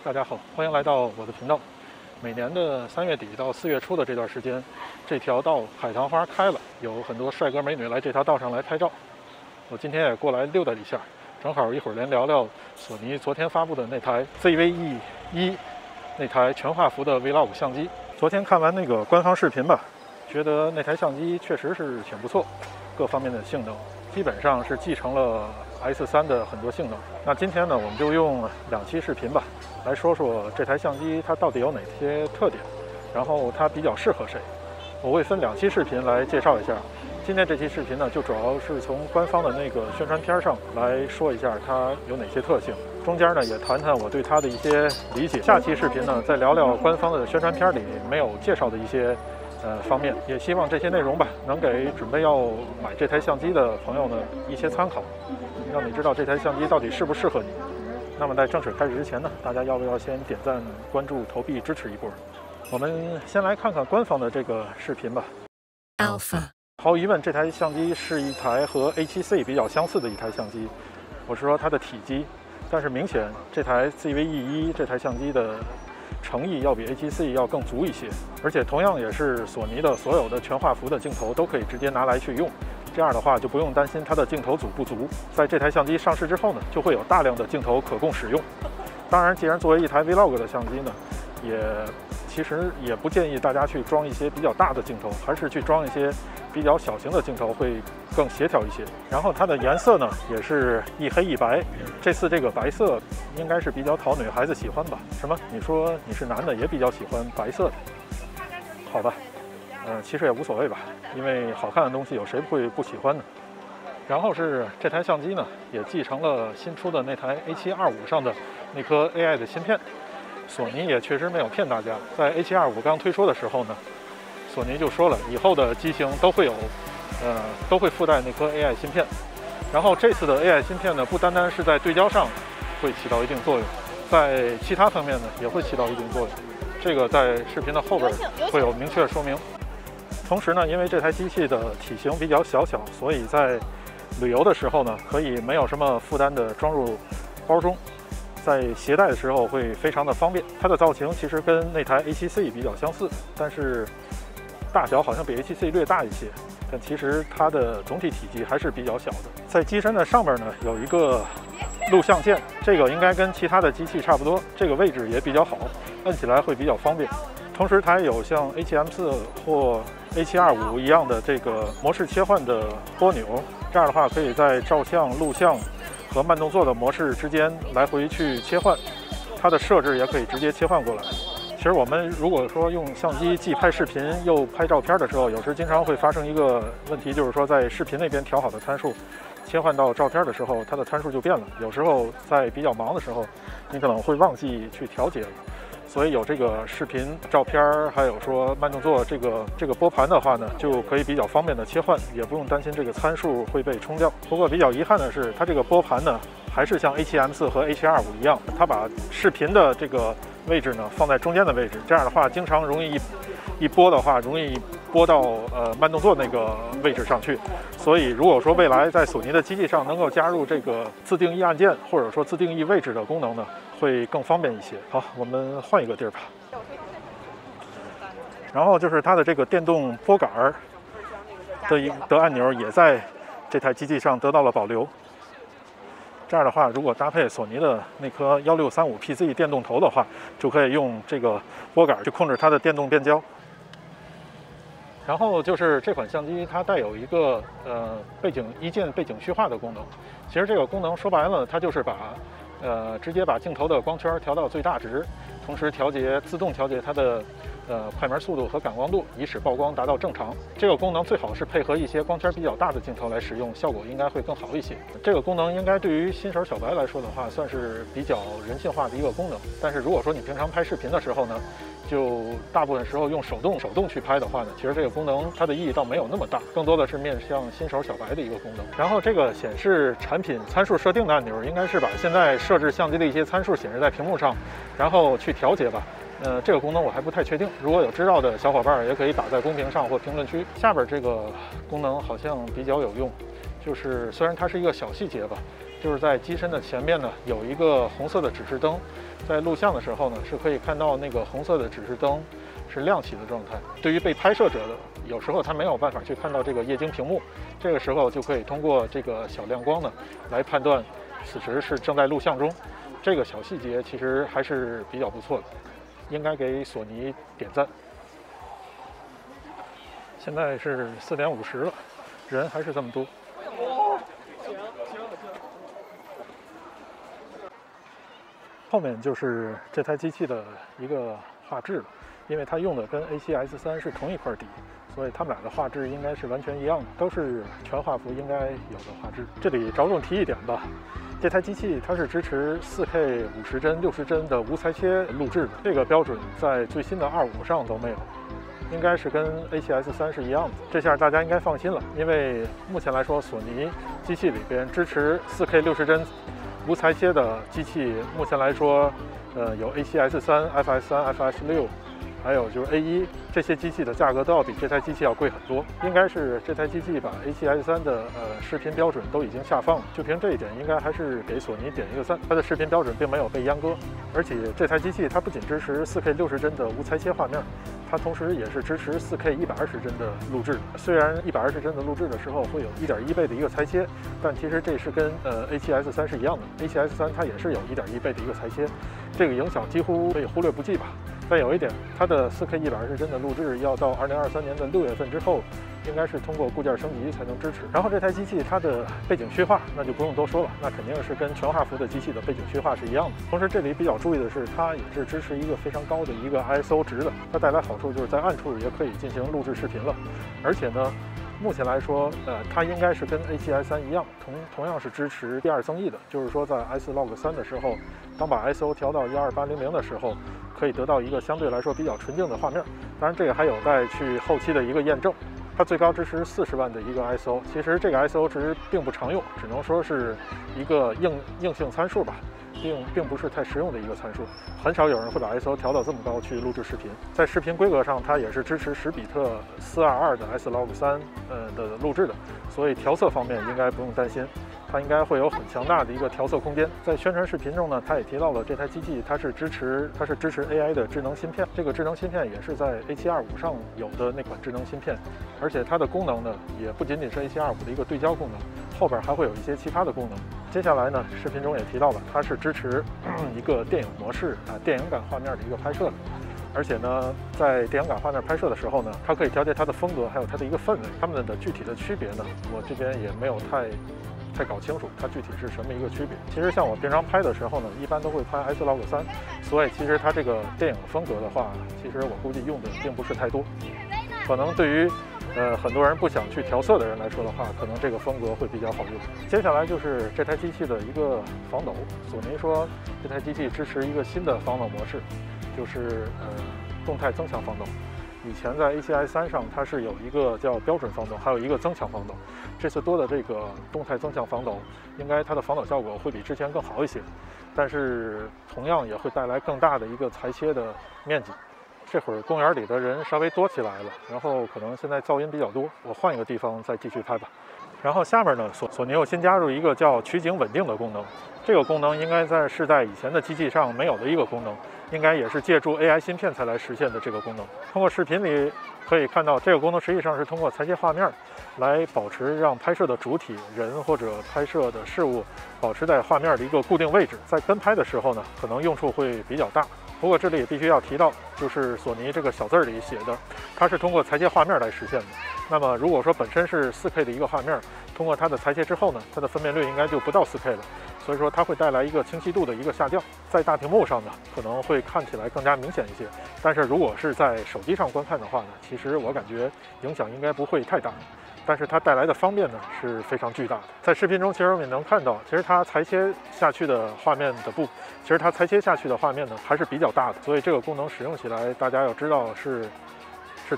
大家好，欢迎来到我的频道。每年的3月底到4月初的这段时间，这条道海棠花开了，有很多帅哥美女来这条道上来拍照。我今天也过来溜达一下，正好一会儿连聊聊索尼昨天发布的那台 ZV-E1那台全画幅的 Vlog 相机。昨天看完那个官方视频吧，觉得那台相机确实是挺不错，各方面的性能基本上是继承了 S3 的很多性能。那今天呢，我们就用2期视频吧，来说说这台相机它到底有哪些特点，然后它比较适合谁。我会分2期视频来介绍一下。今天这期视频呢，就主要是从官方的那个宣传片上来说一下它有哪些特性，中间呢也谈谈我对它的一些理解。下期视频呢，再聊聊官方的宣传片里没有介绍的一些方面，也希望这些内容吧，能给准备要买这台相机的朋友呢一些参考，让你知道这台相机到底适不适合你。那么在正式开始之前呢，大家要不要先点赞、关注、投币支持一波？我们先来看看官方的这个视频吧。Alpha， 毫无疑问，这台相机是一台和 A7C 比较相似的一台相机，我是说它的体积，但是明显这台 ZV-E1这台相机的诚意要比 A7C 要更足一些，而且同样也是索尼的所有的全画幅的镜头都可以直接拿来去用，这样的话就不用担心它的镜头组不足。在这台相机上市之后呢，就会有大量的镜头可供使用。当然，既然作为一台 Vlog 的相机呢，其实也不建议大家去装一些比较大的镜头，还是去装一些比较小型的镜头会更协调一些。然后它的颜色呢也是一黑一白，这次这个白色应该是比较讨女孩子喜欢吧？什么？你说你是男的也比较喜欢白色的？好吧，其实也无所谓吧，因为好看的东西有谁会不喜欢呢？然后是这台相机呢，也继承了新出的那台 A725上的那颗 AI 的芯片。索尼也确实没有骗大家，在 A725刚推出的时候呢，索尼就说了，以后的机型都会附带那颗 AI 芯片。然后这次的 AI 芯片呢，不单单是在对焦上会起到一定作用，在其他方面呢也会起到一定作用。这个在视频的后边会有明确说明。同时呢，因为这台机器的体型比较小，所以在旅游的时候呢，可以没有什么负担的装入包中。在携带的时候会非常的方便。它的造型其实跟那台 A7C 比较相似，但是大小好像比 A7C 略大一些，但其实它的总体体积还是比较小的。在机身的上面呢有一个录像键，这个应该跟其他的机器差不多，这个位置也比较好，摁起来会比较方便。同时它也有像 A7M4 或 A725 一样的这个模式切换的拨钮，这样的话可以在照相、录像和慢动作的模式之间来回去切换，它的设置也可以直接切换过来。其实我们如果说用相机既拍视频又拍照片的时候，有时经常会发生一个问题，就是说在视频那边调好的参数，切换到照片的时候，它的参数就变了。有时候在比较忙的时候，你可能会忘记去调节了。所以有这个视频、照片，还有说慢动作这个拨盘的话呢，就可以比较方便的切换，也不用担心这个参数会被冲掉。不过比较遗憾的是，它这个拨盘呢，还是像 A7M4 和 A725 一样，它把视频的这个位置呢放在中间的位置，这样的话经常容易一拨的话，容易拨到慢动作那个位置上去。所以如果说未来在索尼的机器上能够加入这个自定义按键或者说自定义位置的功能呢，会更方便一些。好，我们换一个地儿吧。然后就是它的这个电动拨杆的按钮也在这台机器上得到了保留。这样的话，如果搭配索尼的那颗1635 PZ 电动头的话，就可以用这个拨杆去控制它的电动变焦。然后就是这款相机它带有一个一键背景虚化的功能。其实这个功能说白了，它就是直接把镜头的光圈调到最大值，同时自动调节它的快门速度和感光度，以使曝光达到正常。这个功能最好是配合一些光圈比较大的镜头来使用，效果应该会更好一些。这个功能应该对于新手小白来说的话，算是比较人性化的一个功能。但是如果说你平常拍视频的时候呢，就大部分时候用手动去拍的话呢，其实这个功能它的意义倒没有那么大，更多的是面向新手小白的一个功能。然后这个显示产品参数设定的按钮，应该是把现在设置相机的一些参数显示在屏幕上，然后去调节吧。这个功能我还不太确定，如果有知道的小伙伴也可以打在公屏上或评论区。下边这个功能好像比较有用，就是虽然它是一个小细节吧，就是在机身的前面呢有一个红色的指示灯，在录像的时候呢是可以看到那个红色的指示灯是亮起的状态。对于被拍摄者的，有时候他没有办法去看到这个液晶屏幕，这个时候就可以通过这个小亮光呢来判断此时是正在录像中。这个小细节其实还是比较不错的，应该给索尼点赞。现在是4点50了，人还是这么多。后面就是这台机器的一个画质了，因为它用的跟 A7S3 是同一块底，所以它们俩的画质应该是完全一样的，都是全画幅应该有的画质。这里着重提一点吧，这台机器它是支持 4K 50帧、60帧的无裁切录制的，这个标准在最新的25上都没有，应该是跟 A7S3 是一样的。这下大家应该放心了，因为目前来说，索尼机器里边支持 4K 60帧无裁切的机器，目前来说，有 A7S3、FS3、FS6，还有就是 A1，这些机器的价格都要比这台机器要贵很多。应该是这台机器把 A7S3 的视频标准都已经下放了，就凭这一点，应该还是给索尼点一个赞。它的视频标准并没有被阉割，而且这台机器它不仅支持 4K 60帧的无裁切画面，它同时也是支持 4K 120帧的录制。虽然120帧的录制的时候会有1.1倍的一个裁切，但其实这是跟A7S3 是一样的。A7S3 它也是有1.1倍的一个裁切，这个影响几乎可以忽略不计吧。但有一点，它的 4K 120帧的录制要到2023年的6月份之后，应该是通过固件升级才能支持。然后这台机器它的背景虚化，那就不用多说了，那肯定是跟全画幅的机器的背景虚化是一样的。同时这里比较注意的是，它也是支持一个非常高的一个 ISO 值的，它带来好处就是在暗处也可以进行录制视频了。而且呢，目前来说，它应该是跟 A7S3 一样，同样是支持第二增益的，就是说在 S-Log3 的时候，当把 ISO 调到12800的时候，可以得到一个相对来说比较纯净的画面。当然，这个还有待去后期的一个验证。它最高支持40万的一个 ISO， 其实这个 ISO 值并不常用，只能说是一个硬性参数吧。并不是太实用的一个参数，很少有人会把 ISO 调到这么高去录制视频。在视频规格上，它也是支持10比特422的 S-Log3 的录制的，所以调色方面应该不用担心，它应该会有很强大的一个调色空间。在宣传视频中呢，它也提到了这台机器它是支持 AI 的智能芯片，这个智能芯片也是在 A725上有的那款智能芯片，而且它的功能呢也不仅仅是 A725的一个对焦功能，后边还会有一些其他的功能。接下来呢，视频中也提到了，它是支持一个电影模式电影感画面的一个拍摄的。而且呢，在电影感画面拍摄的时候呢，它可以调节它的风格，还有它的一个氛围。它们的具体的区别呢，我这边也没有太搞清楚它具体是什么一个区别。其实像我平常拍的时候呢，一般都会拍 S-Log3，所以其实它这个电影风格的话，其实我估计用的并不是太多。可能对于很多人不想去调色的人来说的话，可能这个风格会比较好用。接下来就是这台机器的一个防抖。索尼说这台机器支持一个新的防抖模式，就是动态增强防抖。以前在 A7S3 上它是有一个叫标准防抖，还有一个增强防抖。这次多的这个动态增强防抖，应该它的防抖效果会比之前更好一些，但是同样也会带来更大的一个裁切的面积。这会儿公园里的人稍微多起来了，然后可能现在噪音比较多，我换一个地方再继续拍吧。然后下面呢，索尼又新加入一个叫取景稳定的功能，这个功能应该是在以前的机器上没有的一个功能，应该也是借助 AI 芯片才来实现的这个功能。通过视频里可以看到，这个功能实际上是通过裁切画面来保持让拍摄的主体人或者拍摄的事物保持在画面的一个固定位置，在跟拍的时候呢，可能用处会比较大。不过这里也必须要提到，就是索尼这个小字里写的，它是通过裁切画面来实现的。那么如果说本身是 4K 的一个画面，通过它的裁切之后呢，它的分辨率应该就不到 4K 了，所以说它会带来一个清晰度的一个下降，在大屏幕上呢可能会看起来更加明显一些。但是如果是在手机上观看的话呢，其实我感觉影响应该不会太大。但是它带来的方便呢是非常巨大的。在视频中，其实我们也能看到，其实它裁切下去的画面呢还是比较大的，所以这个功能使用起来，大家要知道是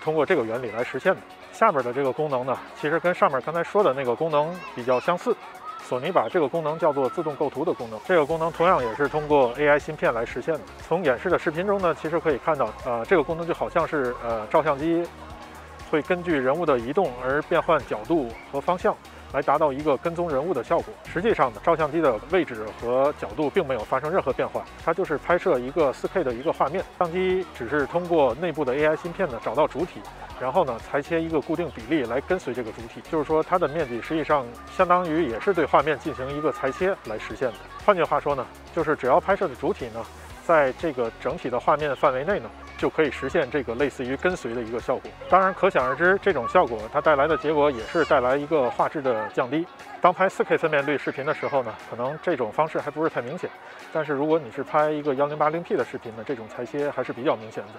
通过这个原理来实现的。下面的这个功能呢，其实跟上面刚才说的那个功能比较相似。索尼把这个功能叫做自动构图的功能，这个功能同样也是通过 AI 芯片来实现的。从演示的视频中呢，其实可以看到，这个功能就好像是照相机会根据人物的移动而变换角度和方向，来达到一个跟踪人物的效果。实际上呢，照相机的位置和角度并没有发生任何变化，它就是拍摄一个4K 的一个画面。相机只是通过内部的 AI 芯片呢找到主体，然后呢裁切一个固定比例来跟随这个主体，就是说它的面积实际上相当于也是对画面进行一个裁切来实现的。换句话说呢，就是只要拍摄的主体呢在这个整体的画面范围内呢，就可以实现这个类似于跟随的一个效果。当然，可想而知，这种效果它带来的结果也是带来一个画质的降低。当拍4K 分辨率视频的时候呢，可能这种方式还不是太明显。但是如果你是拍一个1080P 的视频呢，这种裁切还是比较明显的。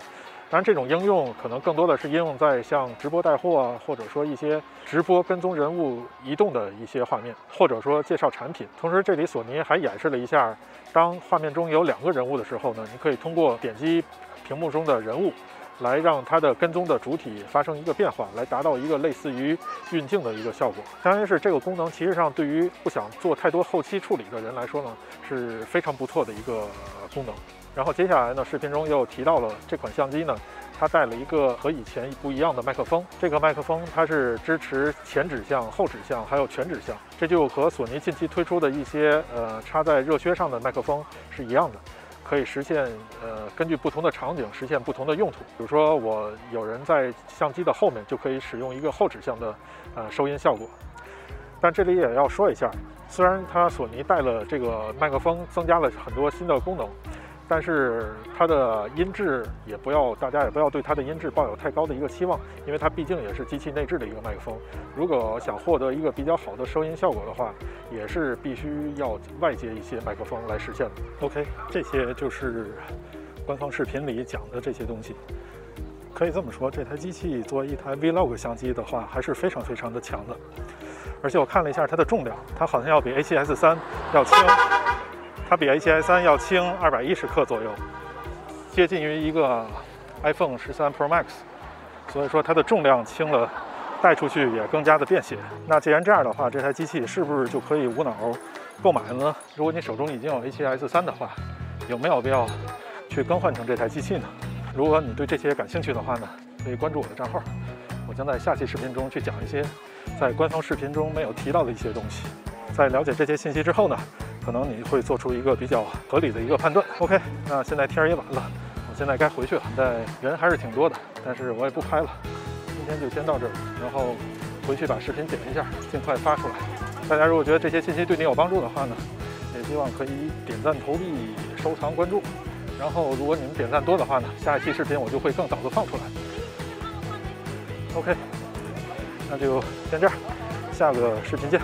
当然，这种应用可能更多的是应用在像直播带货啊，或者说一些直播跟踪人物移动的一些画面，或者说介绍产品。同时，这里索尼还演示了一下，当画面中有2个人物的时候呢，你可以通过点击屏幕中的人物，来让它的跟踪的主体发生一个变化，来达到一个类似于运镜的一个效果。相当于是这个功能，其实上对于不想做太多后期处理的人来说呢，是非常不错的一个功能。然后接下来呢，视频中又提到了这款相机呢，它带了一个和以前不一样的麦克风。这个麦克风它是支持前指向、后指向还有全指向，这就和索尼近期推出的一些插在热靴上的麦克风是一样的。可以实现根据不同的场景实现不同的用途。比如说，我有人在相机的后面就可以使用一个后指向的收音效果。但这里也要说一下，虽然它索尼带了这个麦克风，增加了很多新的功能，但是它的音质大家也不要对它的音质抱有太高的一个期望，因为它毕竟也是机器内置的一个麦克风。如果想获得一个比较好的收音效果的话，也是必须要外接一些麦克风来实现的。OK， 这些就是官方视频里讲的这些东西。可以这么说，这台机器作为一台 Vlog 相机的话，还是非常非常的强的。而且我看了一下它的重量，它好像要比 A7S3 要轻。它比 A7S3 要轻210克左右，接近于一个 iPhone 13 Pro Max， 所以说它的重量轻了，带出去也更加的便携。那既然这样的话，这台机器是不是就可以无脑购买了呢？如果你手中已经有 A7S3 的话，有没有必要去更换成这台机器呢？如果你对这些感兴趣的话呢，可以关注我的账号，我将在下期视频中去讲一些在官方视频中没有提到的一些东西。在了解这些信息之后呢，可能你会做出一个比较合理的一个判断。OK， 那现在天也晚了，我现在该回去了。现在人还是挺多的，但是我也不拍了，今天就先到这儿，然后回去把视频剪一下，尽快发出来。大家如果觉得这些信息对你有帮助的话呢，也希望可以点赞、投币、收藏、关注。然后如果你们点赞多的话呢，下一期视频我就会更早的放出来。OK， 那就先这样，下个视频见。